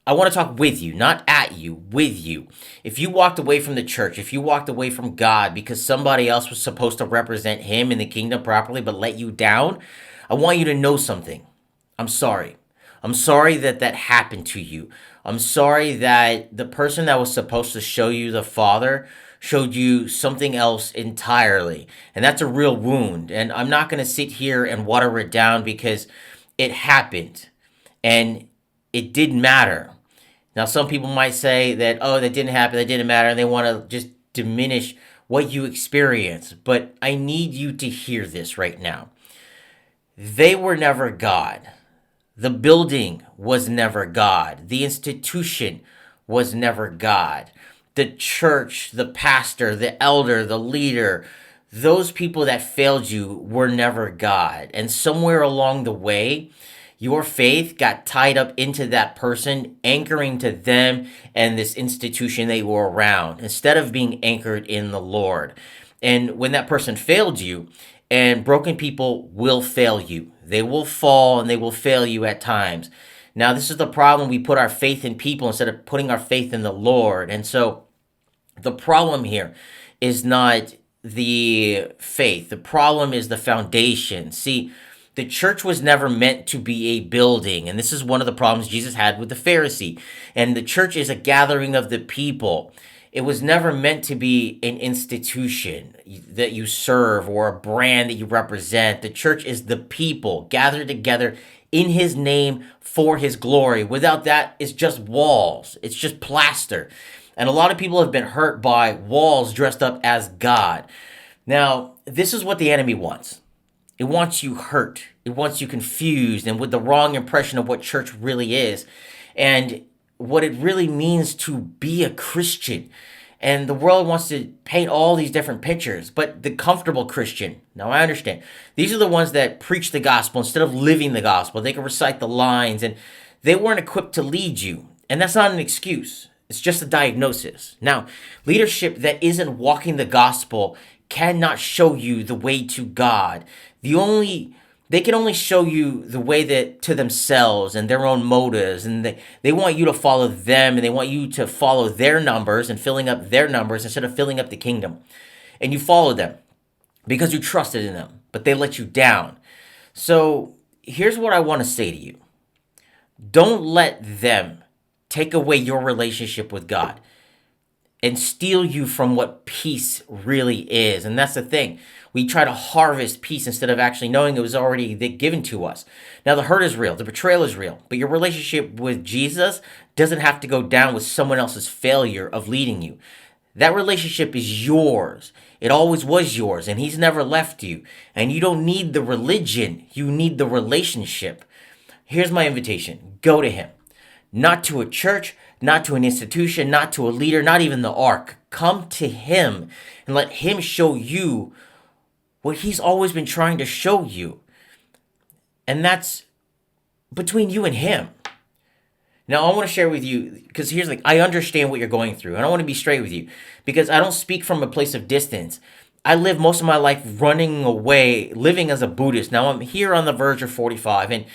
I want to talk with you, not at you, with you. If you walked away from the church, if you walked away from God because somebody else was supposed to represent him in the kingdom properly but let you down, I want you to know something. I'm sorry. I'm sorry that that happened to you. I'm sorry that the person that was supposed to show you the Father showed you something else entirely. And that's a real wound. And I'm not going to sit here and water it down because it happened and it didn't matter. Now, some people might say that, oh, that didn't happen, that didn't matter, and they want to just diminish what you experience. But I need you to hear this right now. They were never God. The building was never God. The institution was never God. The church, the pastor, the elder, the leader, those people that failed you were never God. And somewhere along the way, your faith got tied up into that person, anchoring to them and this institution they were around, instead of being anchored in the Lord. And when that person failed you, and broken people will fail you, they will fall and they will fail you at times. Now, this is the problem. We put our faith in people instead of putting our faith in the Lord. And so the problem here is not the faith, the problem is the foundation. See, the church was never meant to be a building. And this is one of the problems Jesus had with the Pharisee. And the church is a gathering of the people. It was never meant to be an institution that you serve or a brand that you represent. The church is the people gathered together in his name for his glory. Without that, it's just walls, it's just plaster. And a lot of people have been hurt by walls dressed up as God. Now, this is what the enemy wants. It wants you hurt. It wants you confused and with the wrong impression of what church really is and what it really means to be a Christian. And the world wants to paint all these different pictures, but the comfortable Christian, now I understand, these are the ones that preach the gospel instead of living the gospel. They can recite the lines and they weren't equipped to lead you. And that's not an excuse. It's just a diagnosis. Now, leadership that isn't walking the gospel cannot show you the way to God. They can only show you the way that to themselves and their own motives, and they want you to follow them, and they want you to follow their numbers and filling up their numbers instead of filling up the kingdom. And you follow them because you trusted in them, but they let you down. So here's what I want to say to you. Don't let them take away your relationship with God and steal you from what peace really is. And that's the thing. We try to harvest peace instead of actually knowing it was already given to us. Now, the hurt is real, the betrayal is real, but your relationship with Jesus doesn't have to go down with someone else's failure of leading you. That relationship is yours. It always was yours, and He's never left you. And you don't need the religion, you need the relationship. Here's my invitation, go to Him. Not to a church, not to an institution, not to a leader, not even the Ark. Come to Him and let Him show you what He's always been trying to show you. And that's between you and Him. Now, I want to share with you, because here's like, I understand what you're going through. And I want to be straight with you, because I don't speak from a place of distance. I lived most of my life running away, living as a Buddhist. Now, I'm here on the verge of 45, and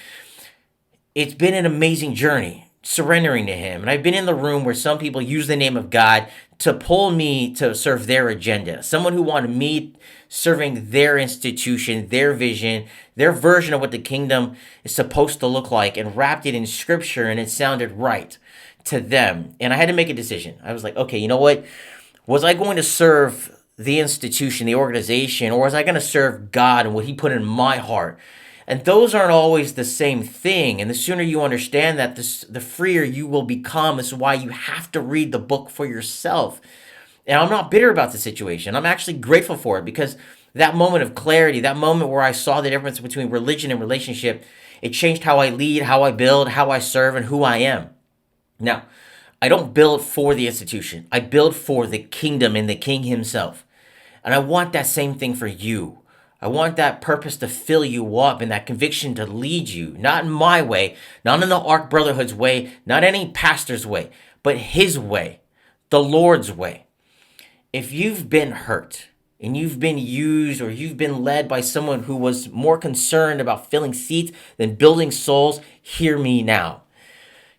it's been an amazing journey surrendering to Him. And I've been in the room where some people use the name of God to pull me to serve their agenda. Someone who wanted me serving their institution, their vision, their version of what the kingdom is supposed to look like, and wrapped it in scripture, and it sounded right to them. And I had to make a decision. I was like, okay, you know what? Was I going to serve the institution, the organization, or was I going to serve God and what He put in my heart? And those aren't always the same thing. And the sooner you understand that, the freer you will become. This is why you have to read the book for yourself. And I'm not bitter about the situation. I'm actually grateful for it, because that moment of clarity, that moment where I saw the difference between religion and relationship, it changed how I lead, how I build, how I serve, and who I am. Now, I don't build for the institution. I build for the kingdom and the King Himself. And I want that same thing for you. I want that purpose to fill you up and that conviction to lead you, not in my way, not in the Ark Brotherhood's way, not any pastor's way, but His way, the Lord's way. If you've been hurt and you've been used, or you've been led by someone who was more concerned about filling seats than building souls, hear me now.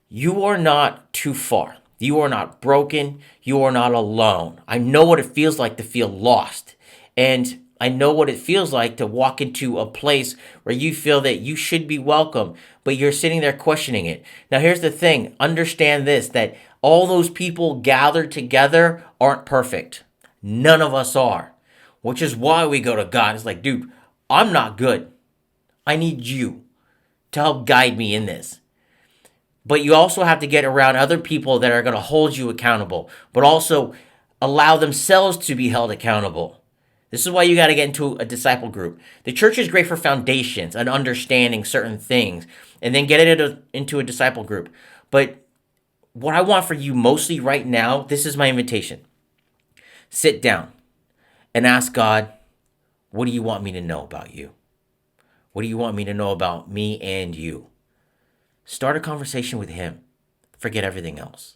You are not too far. You are not broken. You are not alone. I know what it feels like to feel lost. And I know what it feels like to walk into a place where you feel that you should be welcome, but you're sitting there questioning it. Now, here's the thing, understand this, that all those people gathered together aren't perfect. None of us are, which is why we go to God. It's like, dude, I'm not good. I need you to help guide me in this. But you also have to get around other people that are going to hold you accountable, but also allow themselves to be held accountable. This is why you got to get into a disciple group. The church is great for foundations and understanding certain things, and then get it into a disciple group. But what I want for you mostly right now, this is my invitation. Sit down and ask God, what do you want me to know about you? What do you want me to know about me and you? Start a conversation with Him. Forget everything else.